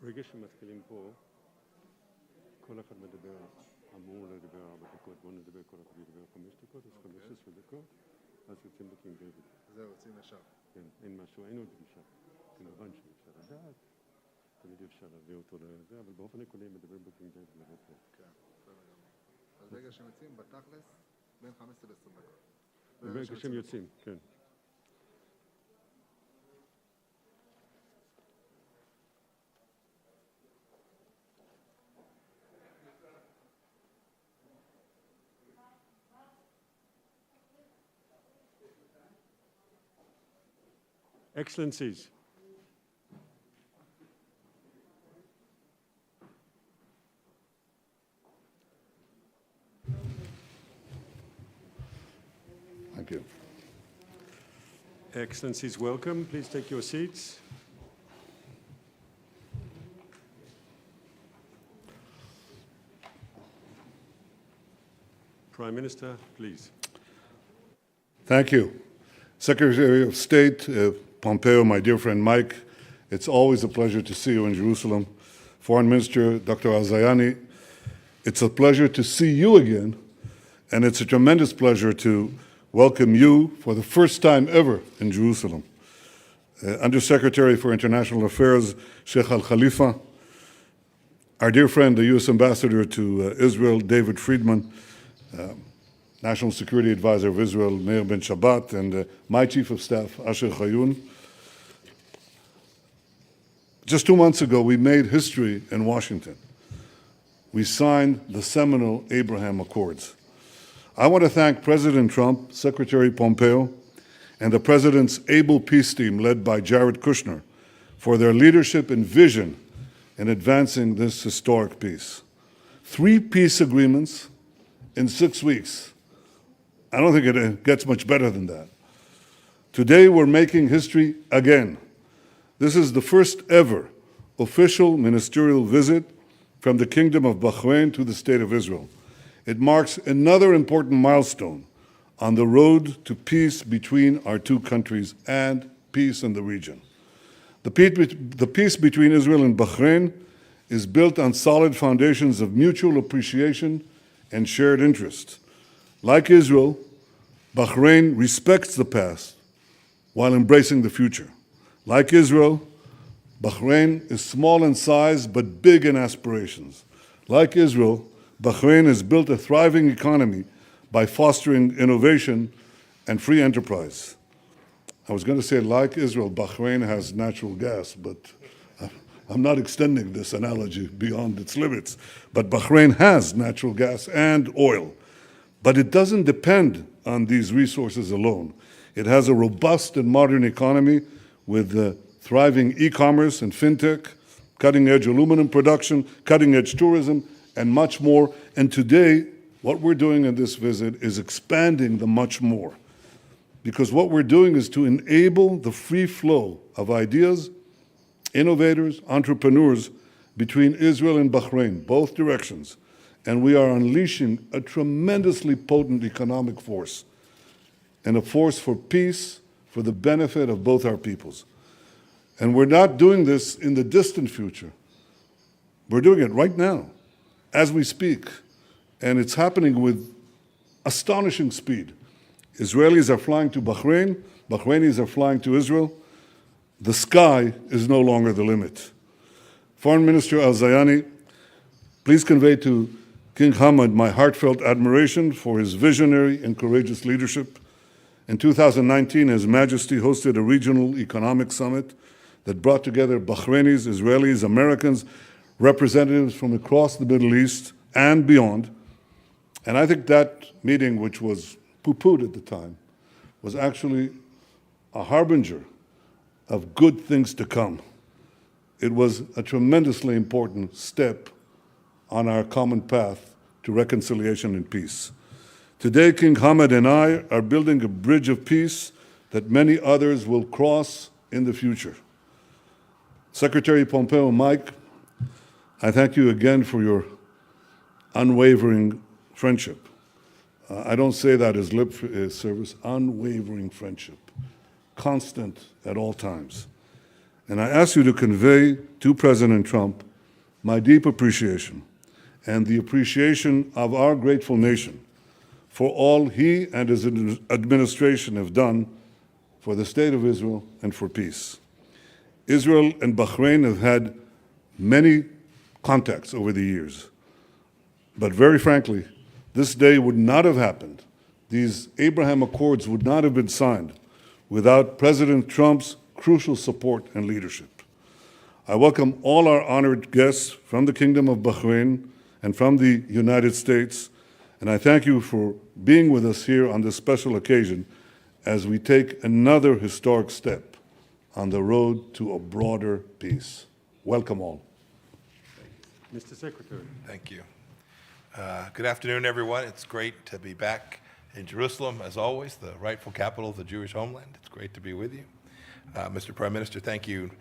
ברגע שמתחילים פה, כל אחד מדבר, אמור לדבר 4 דקות, בואו נדבר כל אחד ידבר 5 דקות, אז 15 דקות, אז יוצאים בקינג דיוויד. זהו, יוצאים ישר. כן, אין משהו, אין עוד פגישה. כמובן שאפשר לדעת, תמיד אפשר להביא אותו לזה, אבל באופן עקרוני מדבר בקינג דיוויד לבד. כן, בסדר גמור. אז ברגע שהם יוצאים, בתכלס, בין 15 ל-20 דקות. ברגע שהם יוצאים, כן. Excellencies, Thank you. Excellencies, welcome. Please take your seats. Prime Minister, please. Thank you. Secretary of State Pompeo, my dear friend Mike, it's always a pleasure to see you in Jerusalem. Foreign Minister Dr. Zayani, it's a pleasure to see you again, and it's a tremendous pleasure to welcome you for the first time ever in Jerusalem. Undersecretary for International Affairs, Sheikh Al-Khalifa, our dear friend, the U.S. Ambassador to Israel, David Friedman, National Security Advisor of Israel, Meir Ben Shabbat, and my Chief of Staff, Asher Chayun. Just 2 months ago, we made history in Washington. We signed the seminal Abraham Accords. I want to thank President Trump, Secretary Pompeo, and the President's able peace team led by Jared Kushner for their leadership and vision in advancing this historic peace. 3 peace agreements in 6 weeks. I don't think it gets much better than that. Today, we're making history again. This is the first ever official ministerial visit from the Kingdom of Bahrain to the State of Israel. It marks another important milestone on the road to peace between our 2 countries and peace in the region. The peace between Israel and Bahrain is built on solid foundations of mutual appreciation and shared interest. Like Israel, Bahrain respects the past while embracing the future. Like Israel, Bahrain is small in size but big in aspirations. Like Israel, Bahrain has built a thriving economy by fostering innovation and free enterprise. I was going to say, like Israel, Bahrain has natural gas, but I'm not extending this analogy beyond its limits. But Bahrain has natural gas and oil. But it doesn't depend on these resources alone. It has a robust and modern economy with thriving e-commerce and fintech, cutting-edge aluminum production, cutting-edge tourism, and much more. And today, what we're doing in this visit is expanding the much more. Because what we're doing is to enable the free flow of ideas, innovators, entrepreneurs between Israel and Bahrain, both directions. And we are unleashing a tremendously potent economic force and a force for peace for the benefit of both our peoples. And we're not doing this in the distant future. We're doing it right now, as we speak. And it's happening with astonishing speed. Israelis are flying to Bahrain, Bahrainis are flying to Israel. The sky is no longer the limit. Foreign Minister Al-Zayani, please convey to King Hamad my heartfelt admiration for his visionary and courageous leadership. In 2019, His Majesty hosted a regional economic summit that brought together Bahrainis, Israelis, Americans, representatives from across the Middle East and beyond. And I think that meeting, which was poo-pooed at the time, was actually a harbinger of good things to come. It was a tremendously important step on our common path to reconciliation and peace. Today, King Hamad and I are building a bridge of peace that many others will cross in the future. Secretary Pompeo, Mike, I thank you again for your unwavering friendship. I don't say that as lip service, unwavering friendship, constant at all times. And I ask you to convey to President Trump my deep appreciation and the appreciation of our grateful nation for all he and his administration have done for the state of Israel and for peace. Israel and Bahrain have had many contacts over the years, but very frankly, this day would not have happened. These Abraham Accords would not have been signed without President Trump's crucial support and leadership. I welcome all our honored guests from the Kingdom of Bahrain and from the United States, and I thank you for being with us here on this special occasion as we take another historic step on the road to a broader peace. Welcome all. Mr. Secretary. Thank you. Good afternoon, everyone. It's great to be back in Jerusalem, as always, the rightful capital of the Jewish homeland. It's great to be with you. Mr. Prime Minister, thank you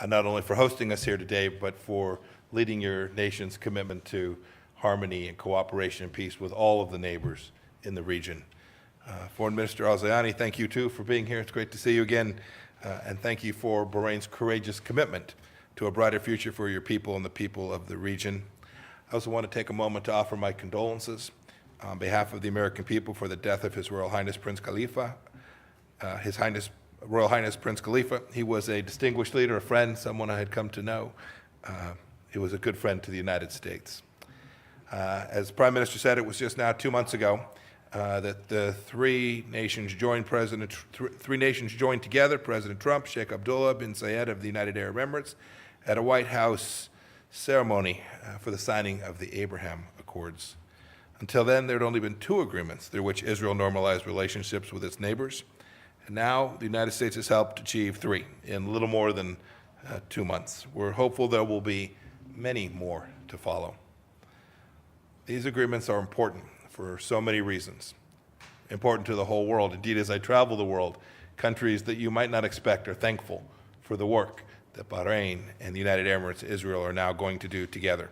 not only for hosting us here today, but for leading your nation's commitment to harmony and cooperation and peace with all of the neighbors in the region. Foreign Minister Zayani, thank you too for being here. It's great to see you again. And thank you for Bahrain's courageous commitment to a brighter future for your people and the people of the region. I also want to take a moment to offer my condolences on behalf of the American people for the death of His Royal Highness Prince Khalifa. Royal Highness Prince Khalifa, he was a distinguished leader, a friend, someone I had come to know. He was a good friend to the United States. As the Prime Minister said, it was just now 2 months ago that the three nations joined together, President Trump, Sheikh Abdullah bin Zayed of the United Arab Emirates, at a White House ceremony for the signing of the Abraham Accords. Until then, there had only been 2 agreements through which Israel normalized relationships with its neighbors. And now the United States has helped achieve 3 in a little more than 2 months. We're hopeful there will be many more to follow. These agreements are important for so many reasons, important to the whole world. Indeed, as I travel the world, countries that you might not expect are thankful for the work that Bahrain and the United Emirates, Israel, are now going to do together.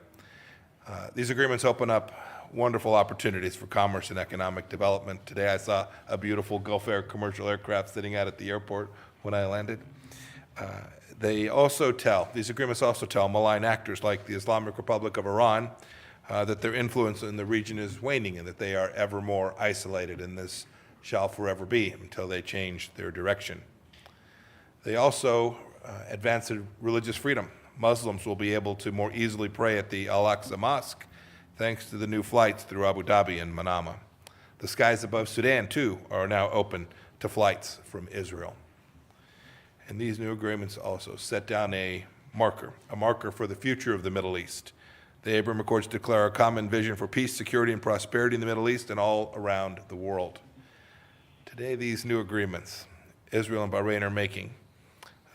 These agreements open up wonderful opportunities for commerce and economic development. Today I saw a beautiful Gulf Air commercial aircraft sitting out at the airport when I landed. These agreements also tell malign actors like the Islamic Republic of Iran that their influence in the region is waning and that they are ever more isolated, and this shall forever be until they change their direction. They also advance religious freedom. Muslims will be able to more easily pray at the Al-Aqsa Mosque thanks to the new flights through Abu Dhabi and Manama. The skies above Sudan, too, are now open to flights from Israel. And these new agreements also set down a marker for the future of the Middle East. The Abraham Accords declare a common vision for peace, security, and prosperity in the Middle East and all around the world. Today, these new agreements Israel and Bahrain are making,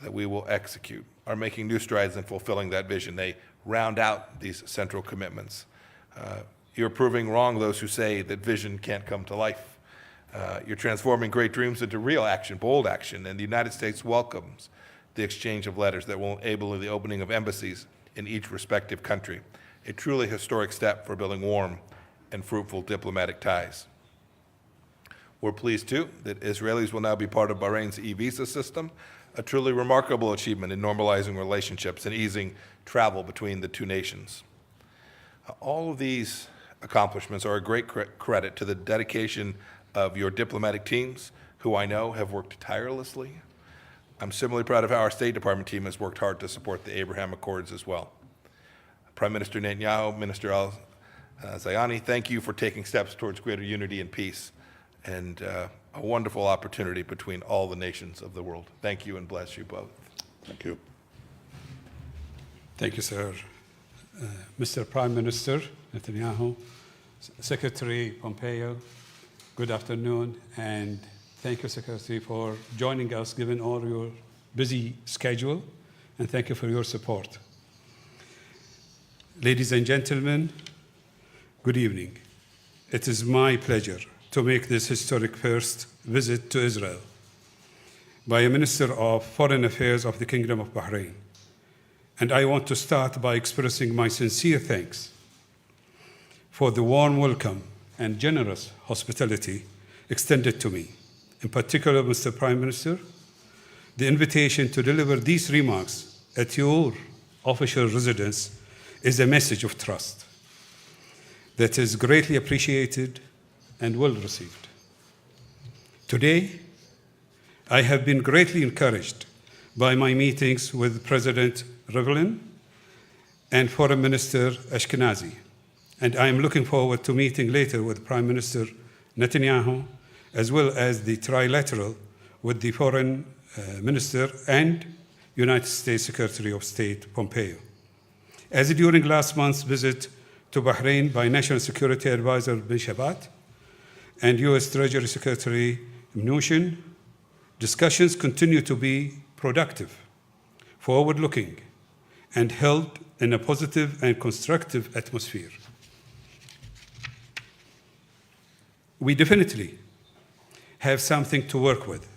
that we will execute, are making new strides in fulfilling that vision. They round out these central commitments. You're proving wrong those who say that vision can't come to life. You're transforming great dreams into real action, bold action, and the United States welcomes the exchange of letters that will enable the opening of embassies in each respective country, a truly historic step for building warm and fruitful diplomatic ties. We're pleased, too, that Israelis will now be part of Bahrain's e-visa system, a truly remarkable achievement in normalizing relationships and easing travel between the two nations. All of these accomplishments are a great credit to the dedication of your diplomatic teams, who I know have worked tirelessly. I'm similarly proud of how our State Department team has worked hard to support the Abraham Accords as well. Prime Minister Netanyahu, Minister Zayani, thank you for taking steps towards greater unity and peace and a wonderful opportunity between all the nations of the world. Thank you and bless you both. Thank you. Thank you, sir. Mr. Prime Minister Netanyahu, Secretary Pompeo, good afternoon, and thank you, Secretary, for joining us given all your busy schedule, and thank you for your support. Ladies and gentlemen, good evening. It is my pleasure to make this historic first visit to Israel by a Minister of Foreign Affairs of the Kingdom of Bahrain. and I want to start by expressing my sincere thanks for the warm welcome and generous hospitality extended to me. In particular, Mr. Prime Minister, the invitation to deliver these remarks at your official residence is a message of trust that is greatly appreciated and well received. Today, I have been greatly encouraged by my meetings with President Rivlin and Foreign Minister Ashkenazi, and I am looking forward to meeting later with Prime Minister Netanyahu, as well as the Trilateral with the Foreign Minister and United States Secretary of State Pompeo. As during last month's visit to Bahrain by National Security Advisor bin Shabat and U.S. Treasury Secretary Mnuchin, discussions continue to be productive, forward-looking, and held in a positive and constructive atmosphere. We definitely have something to work with,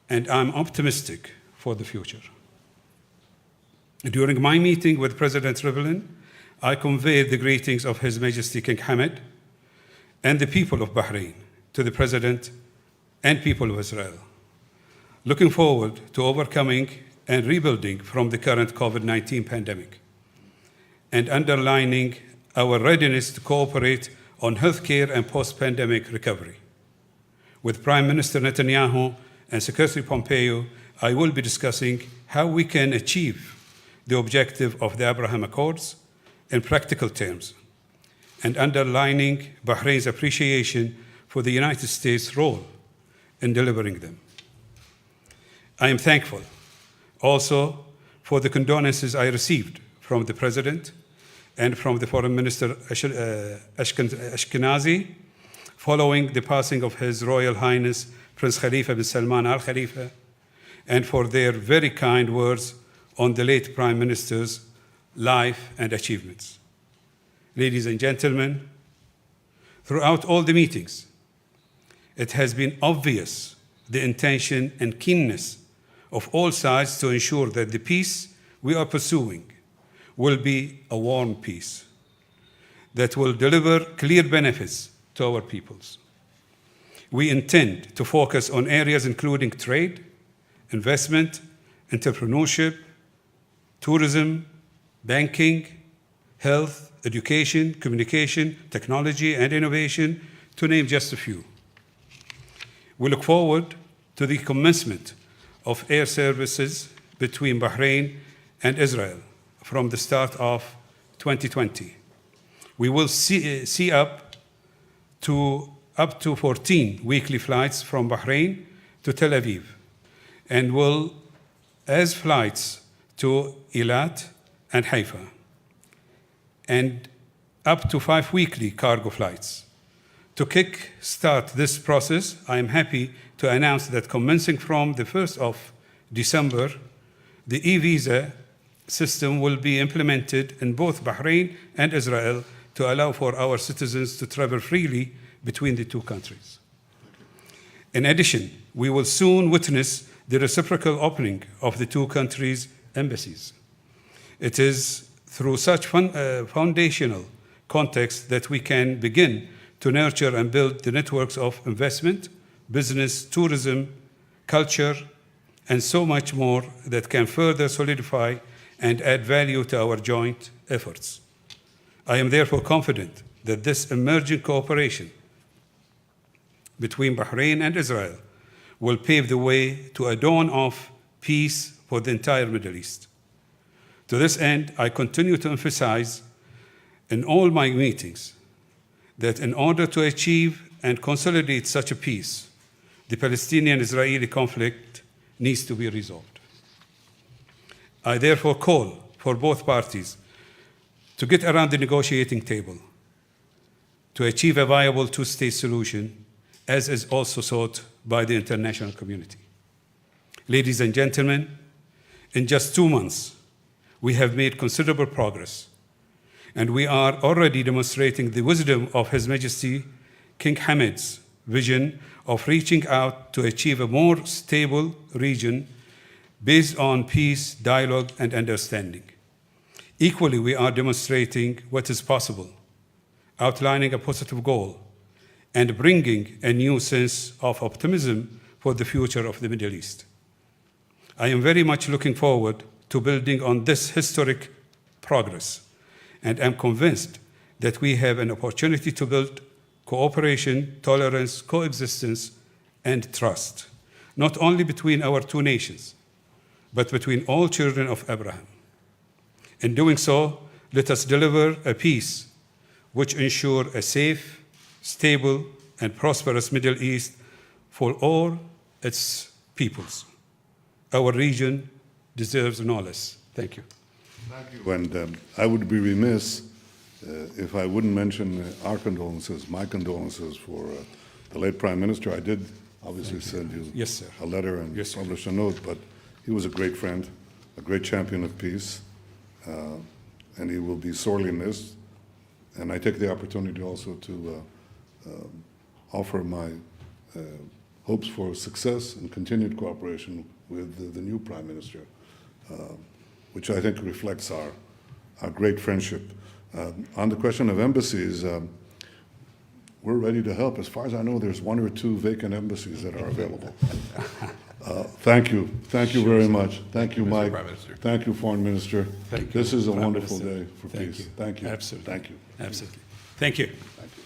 and I'm optimistic for the future. During my meeting with President Rivlin, I conveyed the greetings of His Majesty King Hamad and the people of Bahrain to the President and people of Israel, looking forward to overcoming and rebuilding from the current COVID-19 pandemic, and underlining our readiness to cooperate on healthcare and post-pandemic recovery. With Prime Minister Netanyahu and Secretary Pompeo, I will be discussing how we can achieve the objective of the Abraham Accords in practical terms, and underlining Bahrain's appreciation for the United States' role in delivering them. I am thankful also for the condolences I received from the President and from the Foreign Minister Ashkenazi following the passing of His Royal Highness Prince Khalifa bin Salman Al Khalifa, and for their very kind words on the late Prime Minister's life and achievements. Ladies and gentlemen, throughout all the meetings, it has been obvious the intention and keenness of all sides to ensure that the peace we are pursuing will be a warm peace that will deliver clear benefits to our peoples. We intend to focus on areas including trade, investment, entrepreneurship, tourism, banking, health, education, communication, technology, and innovation, to name just a few. We look forward to the commencement of air services between Bahrain and Israel from the start of 2020. We will see up to 14 weekly flights from Bahrain to Tel Aviv, and will as flights to Eilat and Haifa, and up to 5 weekly cargo flights. To kick-start this process, I am happy to announce that commencing from the 1st of December, the e-visa system will be implemented in both Bahrain and Israel to allow for our citizens to travel freely between the two countries. In addition, we will soon witness the reciprocal opening of the two countries' embassies. It is through such foundational context that we can begin to nurture and build the networks of investment, business, tourism, culture, and so much more that can further solidify and add value to our joint efforts. I am therefore confident that this emerging cooperation between Bahrain and Israel will pave the way to a dawn of peace for the entire Middle East. To this end, I continue to emphasize in all my meetings that in order to achieve and consolidate such a peace, the Palestinian-Israeli conflict needs to be resolved. I therefore call for both parties to get around the negotiating table to achieve a viable two-state solution, as is also sought by the international community. Ladies and gentlemen, in just 2 months, we have made considerable progress, and we are already demonstrating the wisdom of His Majesty King Hamad's vision of reaching out to achieve a more stable region based on peace, dialogue, and understanding. Equally, we are demonstrating what is possible, outlining a positive goal, and bringing a new sense of optimism for the future of the Middle East. I am very much looking forward to building on this historic progress, and am convinced that we have an opportunity to build cooperation, tolerance, coexistence, and trust, not only between our two nations, but between all children of Abraham. In doing so, let us deliver a peace which ensures a safe, stable, and prosperous Middle East for all its peoples. Our region deserves no less. Thank you. Thank you. And I would be remiss if I wouldn't mention our condolences, my condolences for the late Prime Minister. I did obviously send you Yes, sir. a letter and Yes, sir. publish a note, but he was a great friend, a great champion of peace, and he will be sorely missed. And I take the opportunity also to offer my hopes for success and continued cooperation with the new Prime Minister, which I think reflects our great friendship. On the question of embassies, we're ready to help. As far as I know, there's 1 or 2 vacant embassies that are available. Thank you. Thank you very much. Thank you, Mr. Mike. Prime Minister. Thank you, Foreign Minister. Thank you, This is a Prime wonderful Minister. day for Thank peace. you. Thank you. Absolutely. Thank you. Absolutely. Thank you. Thank you.